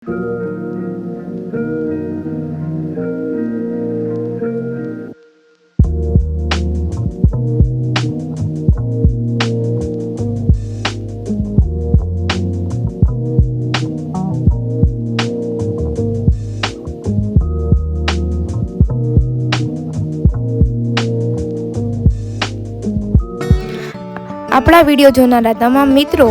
આપણા વિડીયો જોનારા તમામ મિત્રો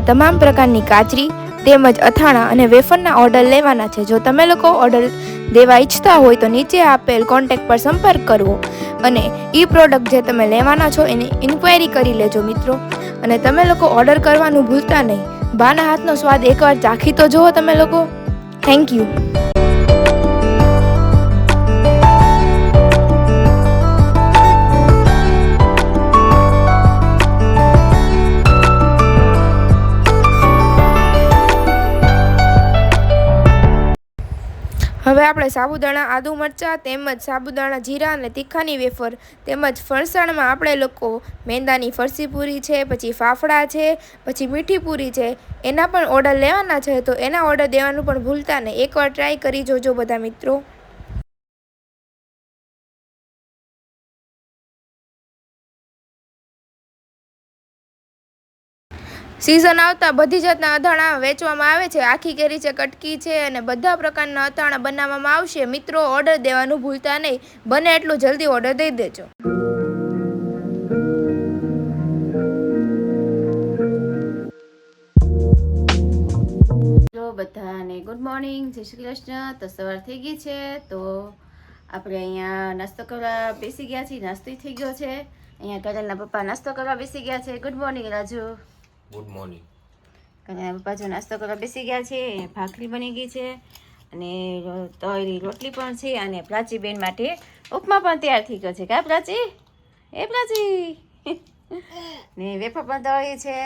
તમામ પ્રકારની કાચરી તેમજ અથાણા અને વેફરના ઓર્ડર લેવાના છે. જો તમે લોકો ઓર્ડર દેવા ઈચ્છતા હોય તો નીચે આપેલ કોન્ટેક્ટ પર સંપર્ક કરવો અને એ પ્રોડક્ટ જે તમે લેવાના છો એની ઇન્ક્વાયરી કરી લેજો મિત્રો. અને તમે લોકો ઓર્ડર કરવાનું ભૂલતા નહીં. બાના હાથનો સ્વાદ એકવાર ચાખી તો જુઓ તમે લોકો. Thank you. હવે આપણે સાબુદાણા આદુ મરચાં તેમજ સાબુદાણા જીરા અને તીખાની વેફર તેમજ ફરસાણમાં આપણે લોકો મેંદાની ફરસી પૂરી છે, પછી ફાફડા છે, પછી મીઠી પૂરી છે, એના પણ ઓર્ડર લેવાના છે. તો એના ઓર્ડર દેવાનું પણ ભૂલતા નહીં. એકવાર ટ્રાય કરી જોજો બધા મિત્રો. સિઝન આવતા બધી જાતના અથાણા વેચવામાં આવે છે. આખી કેરી છે, કટકી છે અને બધા પ્રકારના અથાણા બનાવવામાં આવશે. મિત્રો ઓર્ડર દેવાનું ભૂલતા નહીં. બને એટલું જલ્દી ઓર્ડર દઈ દેજો. બધાને ગુડ મોર્નિંગ, જય શ્રી કૃષ્ણ. તો સવાર થઈ ગઈ છે તો આપણે અહીંયા નાસ્તો કરવા બેસી ગયા છીએ. નાસ્તો થઈ ગયો છે. અહીંયા કરેલના પપ્પા નાસ્તો કરવા બેસી ગયા છે. Good morning Raju. Good morning. કરેલના પપ્પા જો નાસ્તો કરવા બેસી ગયા છે. ભાખરી બની ગઈ છે અને તળેલી રોટલી પણ છે અને પ્રાચીબેન માટે ઉપમા પણ તૈયાર થઈ ગયો છે. કા પ્રાચી? પ્રાચી ને વેફર પણ તળી છે.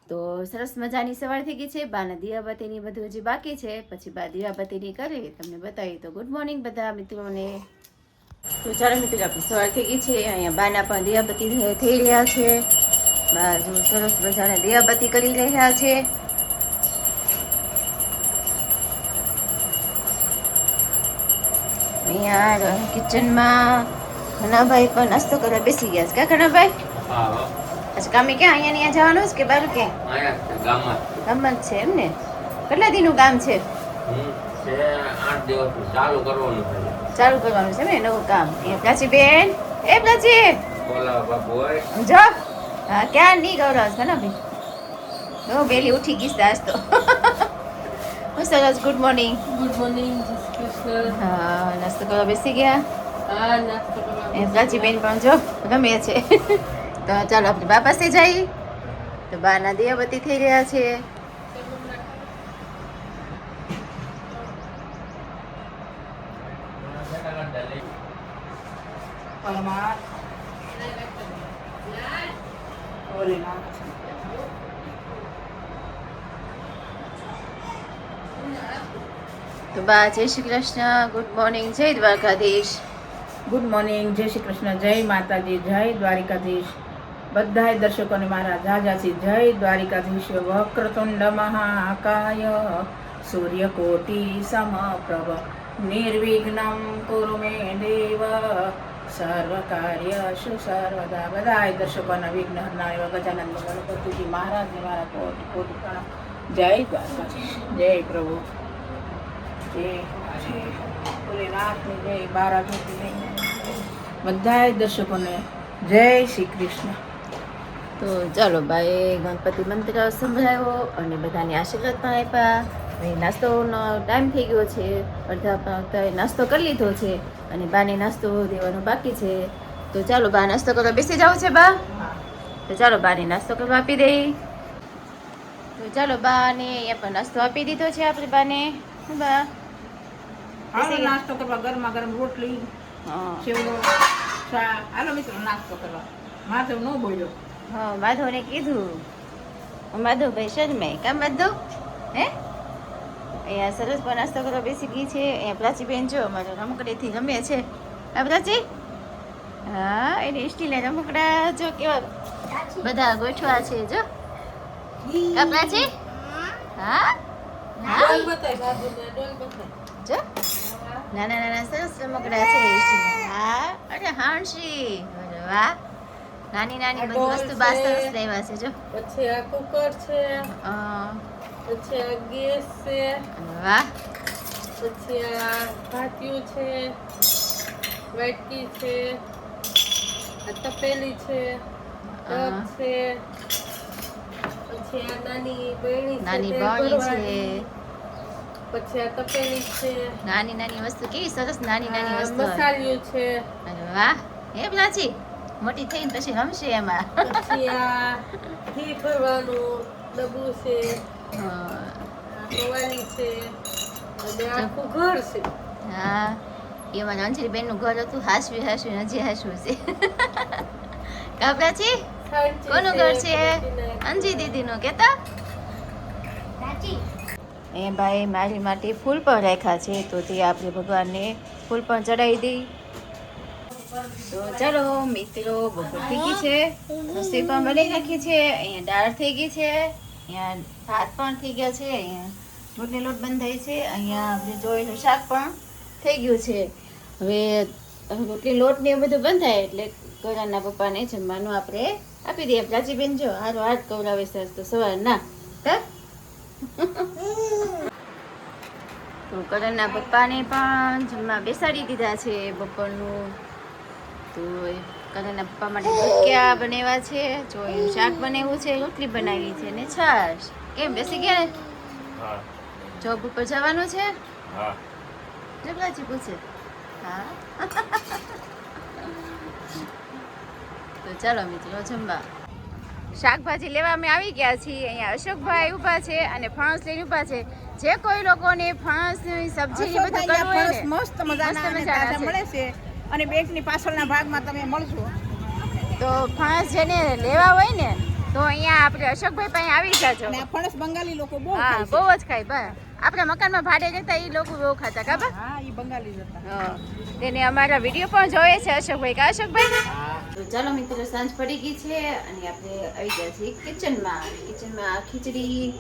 તો સરસ મજાની સવાર થઈ ગઈ છે. બાના દિયાબત્તીની બધું હજી બાકી છે. પછી બા દિયાબત્તીની કરી તમને બતાવી. તો ગુડ મોર્નિંગ બધા મિત્રોને. તો ચાલો મિત્રો આપણી સવાર થઈ ગઈ છે. અહીંયા બાના પણ દિયાબત્તી થઈ રહ્યા છે. બા જો સરસ મજાના દિયાબત્તી કરી રહ્યા છે. અહીંયા કિચનમાં ઘનાભાઈ પણ નાસ્તો કરવા બેસી ગયા છે. કા ઘનાભાઈ? અચ્છા, કામે ક્યાં અહીંયા જવાનું છે કે બાર કે? ગામમાં જ છે એમ ને? કેટલા દિનનું ગામ છે? 8 દિવસનું ચાલુ કરવાનું છે ને નવું કામ. એ પ્રાચી બેન, એ પ્રાચી બોલા બાપુ હોય જો. હા, ક્યાં નહીં ગૌરવ છે ને ભાઈ? હું વહેલી ઉઠી ગઈશ આજ તો. હું સરસ. Good morning. Good morning. હા, નાસ્તો કરવા બેસી ગયા. હા, નાસ્તો કરવા. એ પ્રાચી બેન પણ જો ગમે છે. તો ચાલો આપણે બા પાસે જઈએ. તો બાના દિયાબત્તી થઈ રહ્યા છે. તો બા જય શ્રી કૃષ્ણ. Good morning. જય દ્વારકાધીશ. Good morning. જય શ્રી કૃષ્ણ. જય માતાજી. જય દ્વારિકાધીશ. બધાય દર્શકોને મારા જાજાસી જય દ્વારિકાધીશ. વક્રતુંડ મહાકાય સૂર્યકોટિ સમપ્રભ નિર્વિઘ્નમ કુરુ મે દેવ સર્વ કાર્યશુ સર્વદા. બધાય દર્શકોના વિઘ્ન હરનાર ગજાનંદ ગણપતિજી મહારાજને મારા કોટી કોટી પ્રણામ. જય દ્વારકાધીશ. જય પ્રભુ. જય ભોલેનાથની જય. બારા જ્યોતિ બધાય દર્શકોને જય શ્રી કૃષ્ણ. તો ચાલો બાએ ગણપતિ મંત્ર સંભળાવ્યો અને બધાને આશીર્વાદ પણ આપ્યા. હવે નાસ્તોનો ટાઈમ થઈ ગયો છે. અડધા નાસ્તો કરી લીધો છે અને બાને નાસ્તો દેવાનો બાકી છે. તો ચાલો બા નાસ્તો કરવા બેસી જાવ છે બા. તો ચાલો બાને નાસ્તો કરવા આપી દઈ. તો ચાલો બાને અહીંયા પણ નાસ્તો આપી દીધો છે આપણે બાને. બા નાસ્તો કરવા ગરમા ગરમ રોટલી, સેવડો, ચા. હાલો મિત્રો નાસ્તો કરવા. માધવ ન બોલ્યો. હા, માધવને કીધું. માધવભાઈ શરમાય. કામ માધવ? હે અહીંયા સરસ પણ નાસ્તો કરવા બેસી ગઈ છે. અહીંયા પ્રાચીબેન જો અમારે રમકડીથી રમે છે. આ પ્રાચી? હા, એની સ્ટીલના રમકડા જો કેવા બધા ગોઠવા છે જો. કા પ્રાચી? હા, હા જો નાના નાના સરસ રમકડા છે ઈશુના. હા અરે હાંસી અરે વાહ નાની નાની બધી વસ્તુ બા સરસ લેવા છે જો. પછી આ કુકર છે, અ, પછી આ ગેસ છે, વાહ પછી આ ભાતિયું છે, વાટકી છે, આ તપેલી છે, ટબ છે, પછી આ નાની બરણી છે, નાની તેલ બરણી છે. ભરવાની. પછી આ તપેલી છે, નાની નાની વસ્તુ કેવી સરસ નાની નાની આ વસ્તુ હોય. મસાલિયું છે, અરે વાહ હે પ્રાચી મોટી થઈને પછી રમશે એમાં. પછી આ ઘી ભરવાનું ડબ્બું છે, અ, આ પવાલી છે, અને આખું ઘર છે. હા એમાં અંજલી બેન નું ઘર હતું હાસવી હાસવી હજી હાસવું છે. કા પ્રાચી સાંચી કોનું ઘર છે? પછી અંજી દીદી નું કેતા એ ભાઈ મારી માટે ફૂલ પણ રાખ્યા છે તો તે આપણે ભગવાનને ફૂલ પણ ચડાવી દઈ. તો ચાલો મિત્રો બપોર થઈ ગઈ છે, રસોઈ પણ બનાવી નાખી છે, અહીંયા દાળ થઈ ગઈ છે, અહીંયા ભાત પણ થઈ ગયા છે, અહીંયા રોટલી લોટ બંધાય છે, અહીંયા આપણે જોયેલું શાક પણ થઈ ગયું છે. હવે રોટલી લોટ ને એવું બધું બંધાય એટલે ઘરના પપ્પાને જમવાનું આપણે આપી દઈએ. પ્રાચીબેન જો હારો હાથ કવડાવે સરસ તો સવાર ના તો કરણના પપ્પાને પણ જમવા બેસાડી દીધા છે બપોરનું. તો કરણના પપ્પા માટે ભજીયા બનાવ્યા છે, ચોળીનું શાક બનાવ્યું છે, રોટલી બનાવી છે ને છાશ. કેમ બેસી ગયા ને? હા જોબ ઉપર જવાનું છે? હા જબલાજી પૂછે. હા તો ચાલો મિત્રો જમવા. શાકભાજી લેવા અમે આવી ગયા છીએ. અહીંયા અશોકભાઈ ઊભા છે અને ફણસ લઈને ઊભા છે. જે કોઈ લોકોને ફણસની સબ્જી ને બધું કરવું હોય ને મસ્ત મજાના અને મજાના તાજા છે. મળે છે અને બેંકની પાછળના ભાગમાં તમે મળશો. તો ફણસ જેને લેવા હોય ને તો અહીંયા આપણે અશોકભાઈ પાસે આવી જાજો. અને આ ફણસ બંગાળી લોકો બહુ હા ખાય છે. બહુ જ ખાય બા. આપણે મકાનમાં ભાડે રહેતા એ લોકો બહુ ખાતા કાબા. હા ઈ બંગાળી જ હતા. હા, તેને અમારા વિડીયો પણ જોઈએ છે અશોકભાઈ. કા અશોકભાઈ? તો ચાલો મિત્રો સાંજ પડી ગઈ છે અને આપણે આવી ગયા છીએ કિચનમાં. કિચનમાં ખીચડી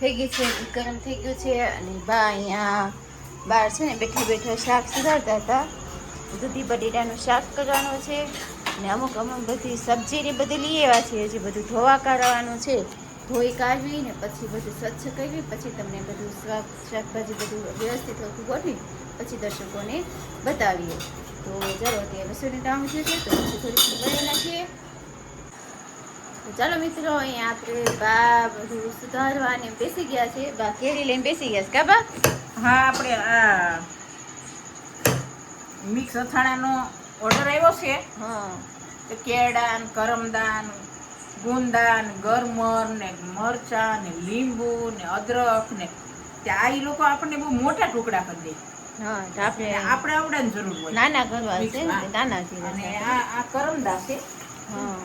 થઈ ગઈ છે, ગરમ થઈ ગયું છે અને બા અહીંયા બહાર છે ને બેઠા બેઠા શાક સુધારતા હતા. દૂધી બટેટાનું શાક કરવાનું છે અને અમુક બધી સબ્જી ને બધી લઈ આવ્યા છે. હજી બધું ધોવા કાઢવાનું છે. ધોઈ કાઢવી ને પછી બધું સ્વચ્છ કરવી, પછી તમને બધું શાકભાજી બધું વ્યવસ્થિત ગોઠવી પછી દર્શકોને બતાવીએ. તો ચાલો અત્યારે રસોઈનું કામ થયું છે તો પછી થોડીક બનાવી નાખીએ. તો ચાલો મિત્રો અહીંયા આપણે બા બધું સુધારવા ને બેસી ગયા છે. બા કેરી લઈને બેસી ગયા છે કા બા? હા આપણે આ મિક્સ અથાણાનો ઓર્ડર આવ્યો છે. હા તો કેળા ને કરમદાન ગુંદા ને ગરમર ને મરચા ને લીંબુ ને અદરક ને ત્યાં ઈ લોકો આપણને બહુ મોટા ટુકડા કરી દે. હા તો આપણે આપણે આવડાની જરૂર હોય. નાના કરવા છે ને મિક્સમાં. તે નાના છે. અને આ કરમદા છે. હા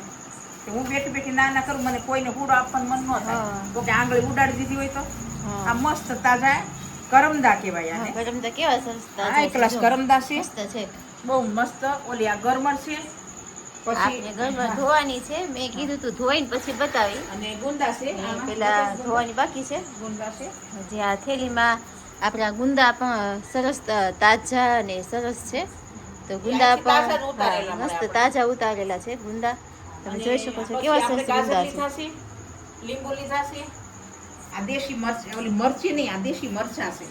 તો હું બેઠી બેઠી નાના કરું, મને કોઈને હુડો આપવાનું મન ન થાય. હા. તો કે આંગળી ઉડાડી દીધી હોય તો હા. આ મસ્ત તાજા કરમદા કહેવાય આને. ગરમ તો કેવા સરસ આ તાજા એક ગ્લાસ છે જો. કરમદા છે, મસ્ત છે. બહુ મસ્ત. ઓલી આ ગરમર છે, આપણે ઘરમાં ધોવાની છે. મેં કીધું તું ધોઈને પછી બતાવી. અને ગુંદા છે. અને આમાં પેલા ગુંદા ધોવાની બાકી છે. ગુંદા છે. હજી આ થેલીમાં આપણા ગુંદા પણ સરસ તાજા અને સરસ છે. તો ગુંદા ત્યાંથી તાજા પણ ઉતારેલા હા, મળે મસ્ત આપણે. તાજા ઉતારેલા છે ગુંદા. તમે અને જોઈ શકો છો પછી કેવા આપણે સરસ ગાજર ગુંદા છે. લીધા છે, લીંબુ લીધા છે. આ દેશી મરચી, ઓલી મરચી નહીં, આ દેશી મરચા છે.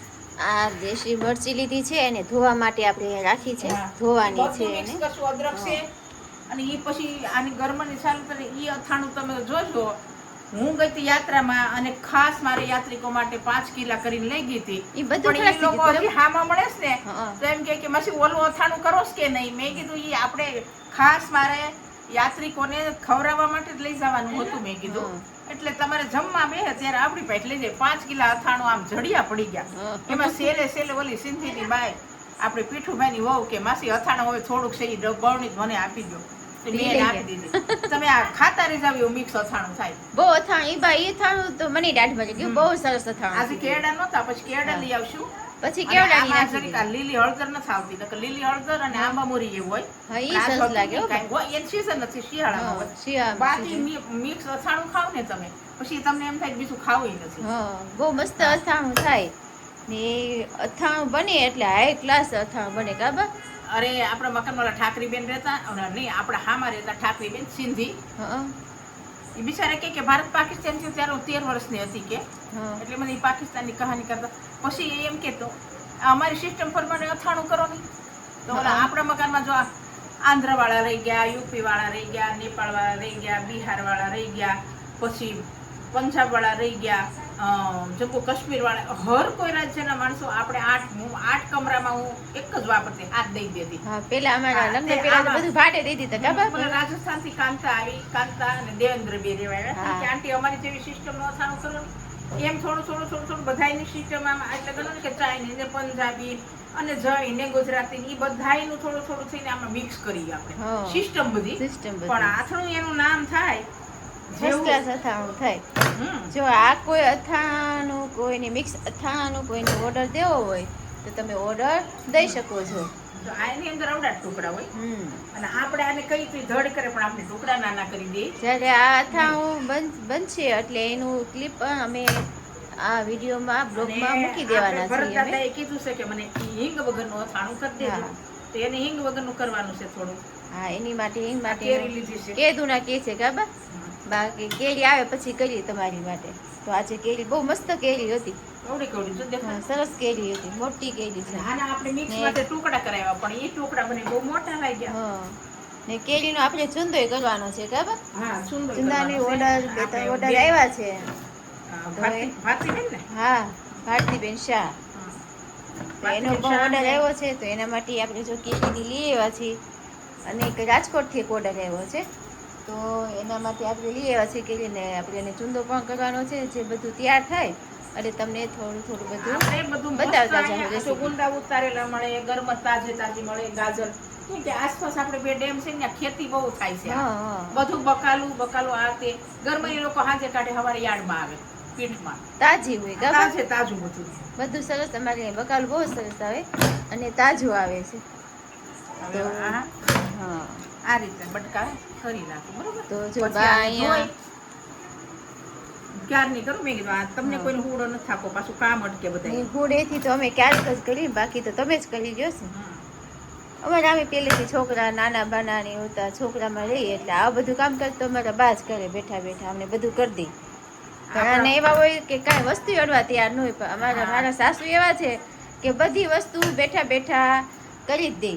આ દેશી મરચી લીધી છે અને ધોવા માટે આપણે રાખી છે. હા. ધોવાની છે બધું mix એને. કરશું, અદરક છે. અને ઈ પછી આની ગરમની ચાલુ કરી ઈ અથાણું તમે જોજો. હું ગઈ હતી યાત્રામાં અને ખાસ મારે યાત્રિકો માટે 5 કિલા કરીને લઈ ગઈ હતી. ઈ બધું પણ ઈ ખલાસી લોકો દીધું હજી હામાં મળે છે ને હા. તો એમ કે માસી ઓલું અથાણું કરો છો કે નહીં? મેં કીધું ઈ આપણે ખાસ મારે યાત્રિકોને ખવડાવવા માટે જ લઈ જવાનું હતું. મેં કીધું હા. એટલે તમારે જમવા બેસે ત્યારે આપણી પાસે લઈ જાય. 5 કિલા અથાણું આમ જડિયા પડી ગયા. હા. એમાં સેલે સેલે ઓલી સિંધીની બાઈ આપણે પીઠુભાઈની વહુ કે માસી અથાણું હવે થોડુંક છે ઈ બરણી મને આપી દો. તો મેં એને આપી દીધી. તમે આ ખાતા રહી જાવ એવું મિક્સ અથાણું થાય. બહુ અથાણું ઈ થાણું તો મને દાઢમાં ગયું બહુ સરસ અથાણું આજે છે. કેળા નહોતા, પછી કેળા હા. લઈ આવશું. પછી અને કેવડાની આમાં નાખી જરીક આ લીલી હળદર નથી આવતી, નકર લીલી હળદર અને આંબા મોરી એવું હોય. હા, ઈ પણ આ સરસ તો લાગે હો કાંઈ હોય, એની season નથી, શિયાળામાં હોય. શિયાળામાં બાકી મિક્સ અથાણું ખાવ ને તમે, પછી તમને એમ થાય કે બીજું ખાવું નથી. હા, બહુ મસ્ત અથાણું થાય ને અથાણું બને એટલે હાઈ ક્લાસ અથાણું બને કાબા. અરે આપણા મકાનવાળા ઠાકરી બેન રહેતા, નહીં આપણા હામાં રહેતા ઠાકરી બેન સિંધી, હા એ બિચારા કે ભારત પાકિસ્તાન થયું ત્યારે હું 13 વર્ષની હતી કે, હા એટલે મને ઈ પાકિસ્તાનની કહાની કરતા. પછી એ એમ કહેતો અમારી સિસ્ટમ પ્રમાણે અથાણું કરો નહીં, તો ઓલા આપણા મકાનમાં જો આંધ્રવાળા રહી ગયા, યુપી વાળા રહી ગયા, નેપાળ વાળા રહી ગયા, બિહાર વાળા રહી ગયા, પછી પંજાબ વાળા રહી ગયા, જમ્મુ કાશ્મીર વાળા, હર કોઈ રાજ્યના માણસો. આપણે 8 કમરામાં હું એક જ વાપરતી, હાથ દઈ દેતી. હા, પેલા અમારા હા, લગ્ન તે પેલા તો આમાં- બધું ભાટે દઈ દીધા કાબા. મને રાજસ્થાનથી કાંતા આવી, કાંતા અને દેવેન્દ્ર બે રેવા આવ્યા હા. કે આંટી અમારી જેવી સિસ્ટમનું અથાણું કરો ને. એમ થોડું બધાયની સિસ્ટમ આમ એટલે ગણો ને કે ચાઇનીઝ ને પંજાબી અને જૈન ને ગુજરાતી એ બધાયનું થોડું થઈને આમાં મિક્સ કરીએ આપણે, હા. સિસ્ટમ બધી. સિસ્ટમ પણ બધી આથણું એનું નામ થાય ફર્સ્ટ ક્લાસ અથાણું થાય. હમ. જો આ કોઈ અથાણું, કોઈને મિક્સ અથાણું, કોઈને ઓર્ડર દેવો હોય તો તમે ઓર્ડર દઈ શકો છો. તો આની અંદર આવડા ટુકડા હોય અને આપણે આને કઈ કઈ ધડ કરે પણ આપણે ટુકડા નાના કરી દઈએ. જ્યારે આ અથાણું બનશે એટલે એનું ક્લિપ પણ અમે આ વિડીયોમાં બ્લોગમાં મૂકી દેવાના ભરત છીએ અમે. દાદાએ કીધું છે કે મને હિંગ વગરનું અથાણું કરી દેજો. હા. તો એને હિંગ વગરનું કરવાનું છે થોડું. હા, એની માટે એની માટે કેરી લીધી છે. કેદુના કે છે કાબા. બાકી કેરી આવે પછી કરીએ તમારી માટે. તો આજે કેરી બહુ મસ્ત કેરી હતી. કવડી જો દેખાય. હા, સરસ કેરી હતી, મોટી કેરી છે. આના આપણે મિક્સ ને- માટે ટુકડા કરાવ્યા પણ એ ટુકડા મને બહુ મોટા લાગ્યા. હા, ને કેરીનો આપણે ચૂંદોય કરવાનો છે કાબા. હા, સુંદર ચૂંદાની કરવાનો છે. ઓર્ડર આપણે ઓર્ડર બે- આવ્યા છે. ભારતીબેન ને? હા, ભારતીબેન શાહ. હા. તો એનો ભારતીબેન પણ શાહ ઓર્ડર ને- આવ્યો છે, તો એના માટે આપણે જો કેરીની લઈ આવ્યા છીએ. અને એક રાજકોટથી એક ઓર્ડર આવ્યો છે, તો એના માટે આપણે લઈ આવ્યા છીએ કેરીને આપણે એને ચૂંદો પણ કરવાનો છે. જે બધું તૈયાર થાય એટલે તમને થોડું બધું આપણે બધું મસ્ત બતાવતા જાઉં અહીંયા રેસીપી. ગુંદા ઉતારેલા મળે, ગરમ તાજી મળે, ગાજર. કેમ કે આસપાસ આપણે બે ડેમ છે ને ત્યાં ખેતી બહુ થાય છે. હા હા, બધું બકાલું આ તે ગરમી એ લોકો હાજે કાઢે સવારે યાર્ડમાં આવે પીઠમાં. તાજી હોય કાબા. તાજું બધું. બધું સરસ. અમારે અહીં બકાલું બહુ સરસ આવે અને તાજું આવે છે. હવે આ હા, આ રીતે બટકા કરી નાખો બરોબર. તો જો પછી બા આને અહીંયા ધોઈ ક્યારની કરું મેં કીધું આ તમને હા. કોઈને હુડો નથી થાકો, પાછું કામ અટકે બધા. હુડેથી તો અમે ક્યારેક જ કરી, બાકી તો તમે જ કરી લ્યો છો. અમારે અમે પહેલેથી છોકરા નાના બાનાની હોતા છોકરામાં રહીએ એટલે આ બધું કામ કરતો અમારા બા જ કરે, બેઠા અમને બધું કરી દે. પણ આને એવા હોય કે કાંઈ વસ્તુ અડવા તૈયાર ન હોય, પણ મારા સાસુ એવા છે કે બધી વસ્તુ બેઠા કરી જ દે.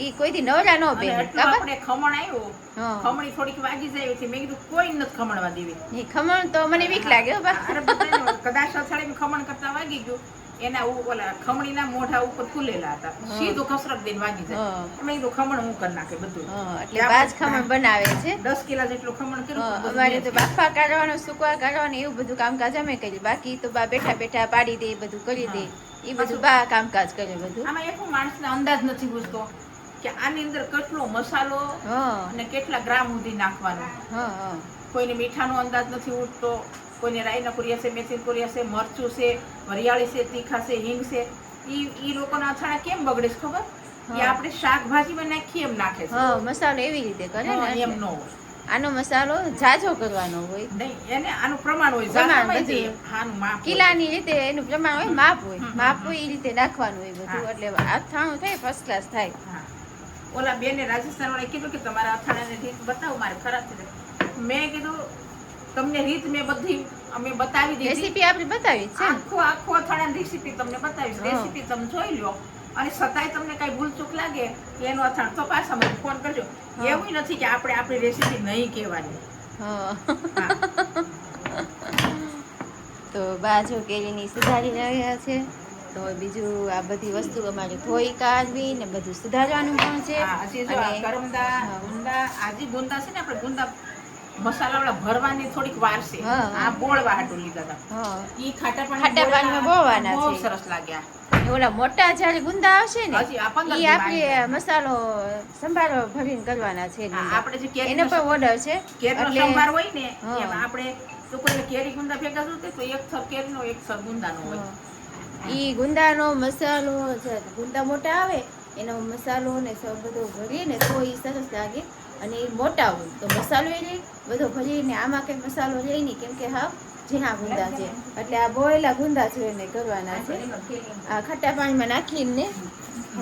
ઈ કોઈથી નવરા ન અને બેસે એટલું કાબા. આપણે ખમણ આવ્યું, હા. ખમણી થોડીક વાગી જાય એટલે મેં કીધું કોઈ નથી ખમણવા દેવી. ઈ ખમણ તો મને બીક લાગે હો બા. અરે બધાને કદાચ અથાડીમાં ખમણ કરતા વાગી ગયું, એના ઓલા ખમણીના મોઢા ઉપર ખુલેલા હતા, સીધું કસરત દઈને વાગી જાય. હા. મેં કીધું ખમણ હું કરી નાખે બધું. હા, એટલે બાજ ખમણ બનાવે છે. 10 કિલા જેટલું ખમણ કર્યું. હા, બધું અમારે મેં તો જ બાફા કાઢવાનું, સૂકવા કાઢવાનું એવું બધું કામકાજ અમે કરીએ. બાકી તો બા બેઠા પાડી દે, બધું કરી દે. એ બધું બા કામકાજ કરે બધું. આમાં એક માણસને અંદાજ નથી પૂછતો કે આની અંદર કેટલો મસાલો હા અને કેટલા ગ્રામ સુધી નાખવાનો. હા કોઈને મીઠાનો અંદાજ નથી ઉઠતો, કોઈને રાઈના કુરિયા છે, મેથીના કુરિયા છે, મરચું છે, વરિયાળી છે, તીખા છે, હિંગ છે. ઈ લોકોના અથાણા કેમ બગડે છે ખબર? એ આપણે શાકભાજીમાં નાખીએ એમ નાખે છે. હા, મસાલો એવી રીતે કરે ને હા, એમ એટલે. ન હોય. આનો મસાલો ઝાઝો કરવાનો હોય. નહીં, એને આનું પ્રમાણ હોય. પ્રમાણ ઝાઝામાં બધું. જે આનું માપ હોય. કિલ્લાની રીતે એનું પ્રમાણ હોય, માપ હોય. માપ હોય એ રીતે નાખવાનું હોય બધું. હા. એટલે અથાણું થાય ફર્સ્ટ ક્લાસ થાય. હા. ઓલા બેને રાજસ્થાન વાળા કીધું કે તમારા અથાણાની રીત બતાવો, મારે ખરાબ છે. મેં કીધું તમને રીત મેં બધી અમે બતાવી દીધી. રેસીપી આપણે બતાવી જ છે ને. આખું અથાણાની રેસીપી તમને બતાવીશ. હા. રેસીપી તમે જોઈ લો અને છતાંય તમને કઈ ભૂલચૂક લાગે કે એનું અથાણ તો પાછા મને ફોન કરજો. હા. એવું નથી કે આપણે આપણી રેસીપી નહીં કહેવાની. હા. હા. તો બાજુ કેરીની સુધારી રહ્યા છે. તો બીજું આ બધી વસ્તુ અમારે ધોઈ કાઢવી ને બધું સુધારવાનું પણ છે. હા, હજી જો આ અને કરમદા, હા. ગુંદા, આજી ગુંદા છે ને આપણે ગુંદા મસાલાવાળા ભરવાની થોડીક વાર છે. હા. આ બોળવા હાટું લીધા હતા. હા, ઈ ખાટા ખાટા પાણીમાં બોળવાના બહુ છે. સરસ લાગ્યા. એ ઓલા મોટા જ્યારે ગુંદા આવશે ને હજી આ 15 ઈ દી આપણે વાગ્યા. મસાલો સંભારો ભરીને કરવાના છે હા, ગુંદા. આપણે જે એનો કેરીનો પણ ઓર્ડર છે. કેરીનો એટલે સંભાર હોય ને હા. એમાં આપણે તો કોઈ કેરી ગુંદા ભેગા જોતે તો એક થર કેરીનો એક થર ગુંદાનો હોય. હા. ઈ ગુંદાનો મસાલો ગુંદા મોટા આવે એનો મસાલો ને સબ બધો ભરીએ ને તો ઈ સરસ લાગે. અને એ મોટા હોય તો મસાલો એ લે બધો ભરીને આમાં કઈ મસાલો લે નહીં, કેમ કે હા ઝીણા ગુંદા છે એટલે આ બોયેલા ગુંદા છે એને કરવાના છે. આ ખાટા પાણીમાં નાખીને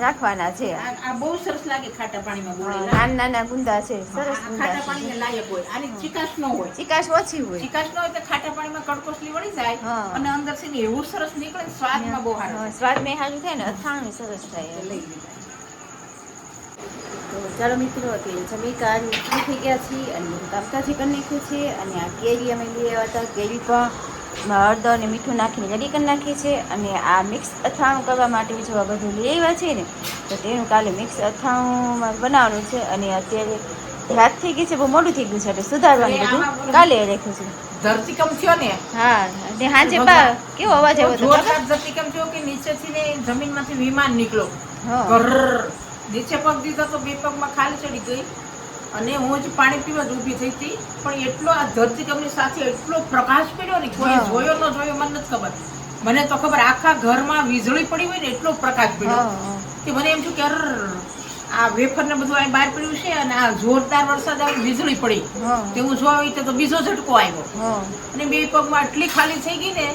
રાખવાના છે. આ બહુ સરસ લાગે ખાટા પાણીમાં બોળેલા. નાના નાના ગુંદા છે, સરસ આ ગુંદા ખાટા છે. પાણીને લાયક હોય. આની ચીકાશ ન હોય. ચીકાશ ઓછી હોય. ચીકાશ ન હોય તો ખાટા પાણીમાં કડકોસલી વળી જાય હા. અને અંદર થી ને એવું સરસ નીકળે ને સ્વાદમાં બહુ સારું. હા, સ્વાદ મેં સારું થાય ને અથાણું સરસ થાય. લઈ લીધા. તો ચાલો મિત્રો, અત્યારે જમી કાઢી ફ્રી થઈ ગયા છીએ અને બધું કામકાજી કરી નાખ્યું છે. અને આ કેરી અમે લઈ આવ્યા હતા, કેરી પણ હળદર અને મીઠું નાખીને રેડી કરી નાખી છે. અને આ મિક્સ અથાણું કરવા માટે જો આ બધું લઈ આવ્યા છે ને, તો તેનું કાલે મિક્સ અથાણું બનાવવાનું છે. અને અત્યારે રાત થઈ ગઈ છે, બહુ મોડું થઈ ગયું છે એટલે સુધારવાનું બધું કાલે રાખ્યું છે. ધરતીકંપ થયો ને હા, અને હાજે કેવો અવાજ આવ્યો હતો જોરદાર ધરતીકંપ થયો કે નીચેથી ને જમીનમાંથી વિમાન નીકળ્યો. હા. ઘર નીચે પગ દીધો તો બે પગમાં ખાલી ચડી ગઈ અને હું જ પાણી પીવા જ ઊભી થઈ હતી. પણ એટલો આ ધરતીકંપની સાથે એટલો પ્રકાશ પડ્યો ને કોઈ હા. જોયો ન જોયો મને નથી ખબર. મને તો ખબર આખા ઘરમાં વીજળી પડી હોય ને એટલો પ્રકાશ પડ્યો કે મને એમ થયું કે આ વેફર ને બધું અહીં બહાર પડ્યું છે અને આ જોરદાર વરસાદ આવી વીજળી પડી તે હું જોવા આવી તો બીજો ઝટકો આવ્યો અને બે પગમાં એટલી ખાલી થઈ ગઈ ને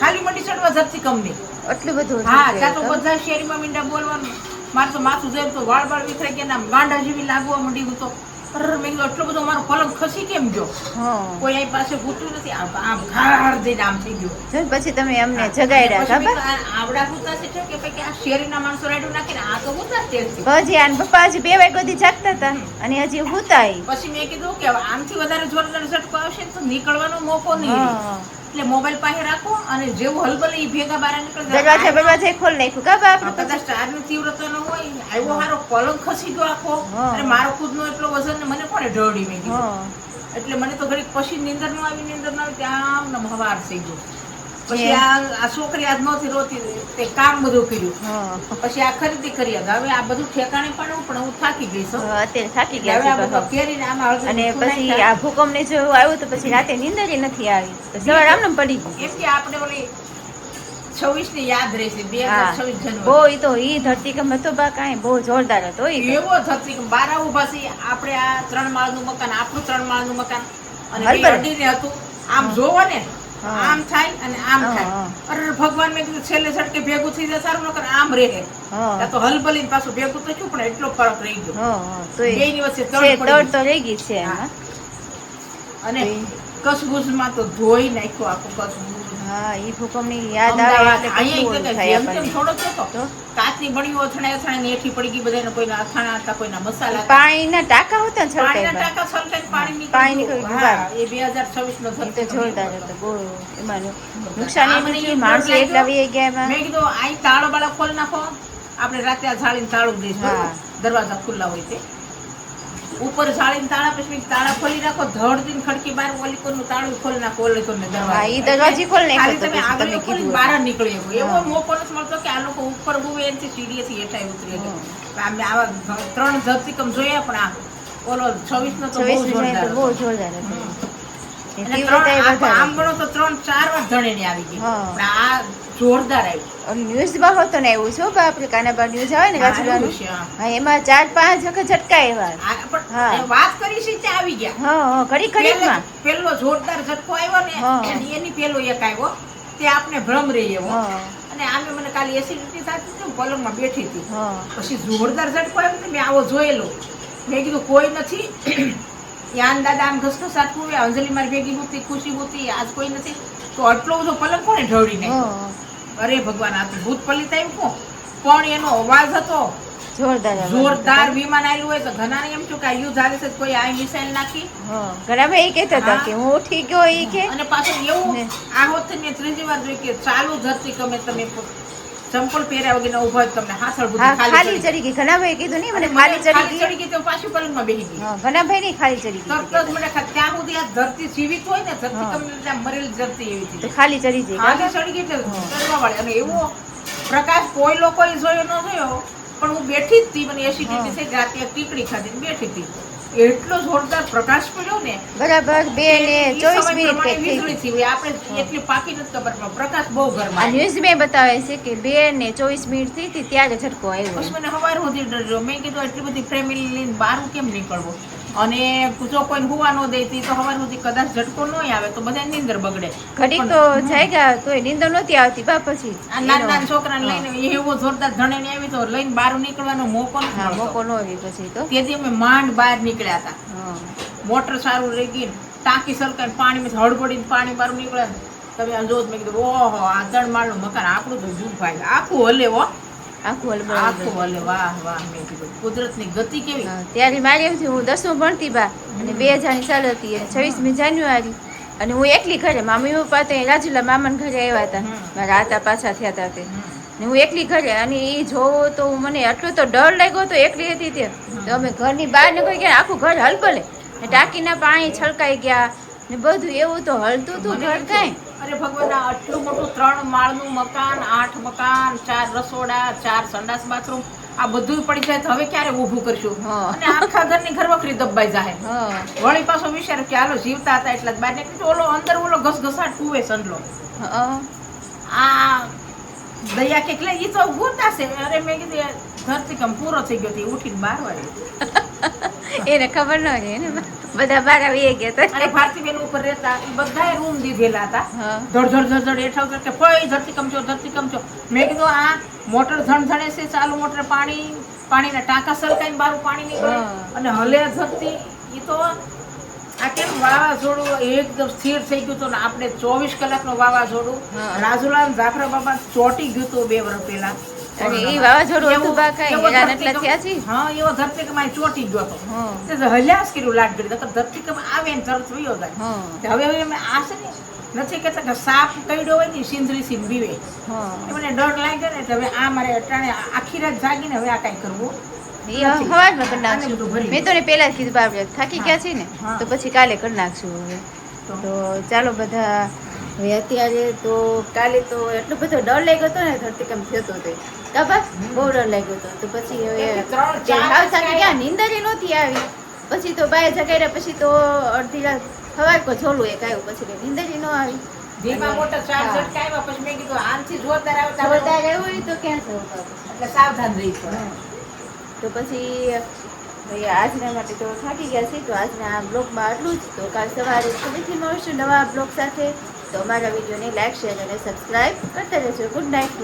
ખાલી મંડી ચડવા ધરતીકંપની. એટલું બધું હા, ત્યાં તો બધા શેરીમાં મીંડા બોલવાનું. મારે તો માથું જોયું તો વાળ વાળ વિખરાઈ ગયા, ગાંડા જેવી લાગવા માંડી. હું તો મેં કીધું એટલો બધો મારો પલંગ ખસી કેમ ગયો? કોઈ અહીં પાસે ભૂતું નથી. આમ ઘાડ દઈને આમ થઈ ગયો. પછી તમે અમને જગાડ્યા ખબર? આવડા ભૂતા છે કે પછી આ શેરીના માણસો રાડું નાખીને આ તો ભૂતા જ છે. પછી આન પપ્પા હજી 2 વાગ્યા સુધી જાગતા હતા અને હજી હુતાય. પછી મેં કીધું કે આમથી વધારે જોરદાર ઝટકો આવશે ને તો નીકળવાનો મોકો નહીં રહે. એટલે મોબાઈલ પાસે રાખો અને જેવું હલબલે ઈ ભેગા બહાર નીકળે. દરવાજા ખોલ નાખ્યું કા બાપ? કદાચ ચારની તીવ્રતા ન હોય, આવ્યો હારો પલંગ ખસી ગયો આખો અને મારો ખુદનો એટલો વજન ને મને કોને ઢળી મેં કીધું. એટલે મને તો ઘડીક પછી નીંદર ન આવી ત્યાં આમ હવાર થઈ ગયો. પછી આ છોકરી આજ નહોતી રોતી, તે કામ બધું કર્યું. પછી આ ખરીદી કરી. હવે આ બધું ઠેકાણે પણ હું થાકી ગઈ છું. અત્યારે થાકી ગયા છે. કેરીને આમાં અને પછી આ ભૂકંપ ને જો આવ્યું તો પછી રાતે નીંદર નથી આવી, સવાર આમ પડી ગઈ. એમ કે આપણે ઓલી 26 ની યાદ રહેશે, 2026 જનવરી. બહુ ઈ તો ઈ ધરતીકંપ હતો બા, કાંઈ બહુ જોરદાર હતો. એવો ધરતીકંપ. બારા ઉભા છીએ આપણે. આ 3 માળનું મકાન, આપણું 3 માળનું મકાન અને બે અડીને હતું. આમ જોવો ને આમ થાય અને આમ થાય. અરે ભગવાન મેં કીધું છેલ્લે છટકે ભેગું થઈ જાય સારું નકર આમ રહે. તો હલબલીને પાછું ભેગું તો છું પણ એટલો ફરક રહી ગયો. બેની વચ્ચે તડ તો રહી ગઈ છે. અને કસબુસમાં તો ધોઈ નાખ્યો આખું કસબુસ. હા, ઈ ભૂકંપની યાદ આવે એટલે કેટલું ઓલું થાય આપણને. થોડો હતો કાચની બળીઓ અથડાય ને એઠી પડી ગઈ. બધાને કોઈના અથાણા હતા, કોઈના મસાલા હતા. પાણીના ટાંકા હતા ને પાણીના ટાંકા છલકાઈને પાણી નીકળ્યું. હા, એ 2026 નો તો જોરદાર હતો. બહુ એમાં નુકસાન એટલું થયું, માણસો એટલા વહી ગયા એમાં. મેં કીધું આ તાળો બાળો ખોલ નાખો, આપણે રાતે આ જાળીને તાળું દઈશું. દરવાજા ખુલ્લા હોય તે ઉપર જાળીને તાળા, પછી તાળા ખોલી નાખો. ધડતીને ખડકી બહાર ઓલી કોરનું તાળું ખોલી નાખો. ઓલી કોરને દરવાજો ખોલ નાખ્યો તો આગળ ખોલી બહાર નીકળી ગયો. એવો મોકો નથી મળતો કે આ લોકો ઉપર ઉભે એનથી સીડીએથી હેઠાય ઉતરી ગયા. અમે આવા 3 ધરતીકંપ જોયા પણ આ ઓલો 26 નો તો બહુ જોરદાર હતો. આમ ગણો તો 3-4 વાર ધણેની આવી ગઈ. પણ આ જોરદાર આવ્યું. ન્યૂઝમાં હોતો ને એવું શું બાપ કાનાબા ન્યૂઝ આવે ને રાજુલાનું, એમાં 4-5 વખત ઝટકા વાત કરી છે ત્યાં આવી ગયા. ઘડી ઘડીમાં પેલો જોરદાર ઝટકો આવ્યો ને એની પેલો એક આવ્યો તે આપણે ભ્રમ રહી એવો. અને આમે મને કાલે એસિડિટી થતી હતી, પલંગમાં બેઠી હતી. પછી જોરદાર ઝટકો આવ્યો ને મેં આવો જોયેલો. મેં કીધું કોઈ નથી. યાન દાદા આમ ઘસઘસાટ પૂવે, અંજલિ મારી ભેગી હોતી, ખુશી હોતી, આજ કોઈ નથી. તો આટલો બધો પલંગ કોને ઢળી નાખ્યો? અરે ભગવાન, આ તો ભૂત પલિત આવ્યું. પણ એનો અવાજ હતો જોરદાર. વિમાન આવેલું હોય તો ઘણા એમ થયું કે આ યુદ્ધ આવે છે, કોઈ આ મિસાઇલ નાખી. ઘણા ભાઈ કહેતા હતા કે હું ઉઠી ગયો ઈ કે. અને પાછું એવું આ હોત મેં 3જી વાર જોઈ કે ચાલુ ધરતીકંપે તમે ચંપલ પહેર્યા વગર ઉભા તમને હાથળ બુદ્ધિ ખાલી ચડી ગઈ. ઘણા ભાઈ કીધું નહીં મને ખાલી ચડી ગઈ તો પાછું પલંગમાં બેસી ગઈ. ઘણા ભાઈ ની ખાલી ચડી ગઈ. તરત જ મને ત્યાં સુધી આ ધરતી જીવિત હોય ને, ધરતીકંપની મરેલી ધરતી એવી હતી. તો ખાલી ચડી જાય. ખાલી ચડી ગઈ ચડવા વાળી. અને એવો પ્રકાશ કોઈ લોકોએ જોયો ન જોયો પણ હું બેઠી જ હતી. મને એસિડિટી થઈ રાતે ટીકડી ખાધી બેઠી હતી. એટલો જોરદાર પ્રકાશ પડ્યો ને બરાબર 2 ને 24 મિનિટ પ્રમાણે કંઈક થઈ વીજળી ગઈ. થઈ. આપણે એટલી પાકી નથી ખબર પણ પ્રકાશ બહુ આ ઘરમાં ન્યૂઝ મેં બતાવે છે કે 2 ને 24 મિનિટ થઈ હતી ત્યારે ઝટકો આવ્યો. પછી મને સવાર સુધી ડર રહ્યો. મેં કીધું એટલી બધી ફેમિલી લઈને બહાર કેમ નીકળવું, અને જો કોઈ હુવા ન દેતી તો સવાર સુધી કદાચ ઝટકો ન આવે તો બધા નીંદર બગડે. ઘડીક તો જાગ્યા તોય નીંદર નહોતી આવતી બા પછી આ નાના છોકરાને લઈને એવો જોરદાર ધણે ને આવી તો લઈને બહાર નીકળવાનો મોકો નથી હા મળતો. મોકો ન આવી પછી તો તેથી અમે માંડ બહાર નીકળ્યા હતા. હા. મોટર સારું રહી ગઈ, ટાંકી સરકારી પાણીમાં હળબડીને પાણી બહાર નીકળ્યા. તમે આમ જોત મેં કીધું ઓહો આ 3 માળનું મકાન આપણું તો જુભાઈ આખું હલે હો, આખું હલબલ આખું હલે. વાહ વાહ. મેં કીધું કુદરતની ગતિ કેવી. હા, ત્યારે મારે એમ થયું હું 10મું ભણતી બા અને 2000ની સાલ હતી અને 26મી જાન્યુઆરી અને હું એકલી ઘરે મમ્મી પપ્પા તો રાજુલા મામાના ઘરે આવ્યા હતા. મારા આતા પાછા થયા હતા તે ને હું એકલી ઘરે અને એ જોવો તો મને એટલો તો ડર લાગ્યો તો એકલી હતી તે તો અમે ઘરની બહાર નીકળી ગયા આખું ઘર હલબલે ને ટાંકીના પાણી છલકાઈ ગયા ને બધું એવું તો હલતું હતું ઘર કાંઈ. અરે ભગવાન આ આટલું મોટું 3 માળનું મકાન, 8 મકાન, 4 રસોડા, 4 સંડાસ બાથરૂમ, આ બધું પડી જાય તો હવે ક્યારે ઊભું કરશું? હા. અને આખા ઘરની ઘરવખરી દબાઈ જાય. હા વળી પાછો વિચાર કે હાલો જીવતા હતા એટલા જ બહાર નીકળી ઓલો અંદર ઓલો ઘસઘસાટ કુવે સંડલો. હા આ દયા કે એટલે ઈ તો ગોતા છે. અરે મેં કીધું યાર, ધરતીકંપ પૂરો થઈ ગયો તો ઈ ઉઠીને બહાર વાળી. એને ખબર ન રહે ને બધા બહાર આવી ગયા હતા. અને ભારતીબેન ઉપર રહેતા ઈ બધાએ રૂમ દીધેલા હતા. હા ધડ ધડ ધડ હેઠળ ઉતર કે ફઈ ધરતીકંપ છો ધરતીકંપ છો. મેં કીધું આ મોટર ધણધણે છે, ચાલુ મોટર પાણીના ટાંકા સરકાઈને બારું પાણી નીકળે હા. અને હલે ધરતી. ઈ તો આ કેમ વાવાઝોડું એકદમ સ્થિર થઈ ગયું હતું ને આપણે 24 કલાકનું વાવાઝોડું હા. રાજુલા અને ઝાખરા બાબા ચોટી ગયું હતું 2 વર્ષ પહેલા. અને ઈ વાવાઝોડું હતું બા કાંઈ એવો હેરાન એટલા ધરતીકંપ- થયા છે. હા એવો ધરતીકંપ અહીં ચોટી ગયો હતો. હા તે તો હલ્યાસ કર્યું લાટ કરી. નકર ધરતીકંપ આવે ને તરત વયો જાય. હા તે હવે અમે આ છે ને નથી કહેતા કે સાપ કઈડો હોય ને સિંદરી સિંહ બીવે. હા એ મને ડર લાગ્યો ને તો હવે આ મારે અટાણે આખી રાત જાગીને હવે આ કાંઈ કરવું. ઈ હવારમાં કરી આને બધું ભરી નાખશું. મેં તો ને પહેલા જ કીધું બાપરે થાકી ગયા છે ને હા. તો પછી કાલે કરી નાખશું હવે. તો ચાલો બધા હવે અત્યારે તો કાલે તો એટલો બધો ડર લાગ્યો હતો ને ધરતીકંપ થયો હતો તે કાબા બહુ ડર લાગ્યો હતો તો પછી હવે ત્રણ, તે ચાર હાવ થાકી ગયા વાગ્યા. નીંદર ય નહોતી આવી પછી તો બાય જગાડ્યા પછી તો અડધી રાત સવાર કો ઝોલું એક આવ્યું પછી કઈ નીંદર ય ન આવી. ધીમા મોટા ચાર હા. ઝટકા આવ્યા પછી મેં કીધું આનથી જોરદાર આવે તો જોરદાર આપણે આવ્યું હોય તો ક્યાં જવું બાપુ? એટલે સાવધાન રહી પડે. તો પછી ભાઈ આજના માટે તો થાકી ગયા છે તો આજના આ બ્લોગમાં આટલું જ. તો કાલ સવારે ફરીથી મળશું નવા બ્લોગ સાથે. તો અમારા વિડીયોને લાઈક શેર અને સબસ્ક્રાઈબ કરતા રહેજો. Good night.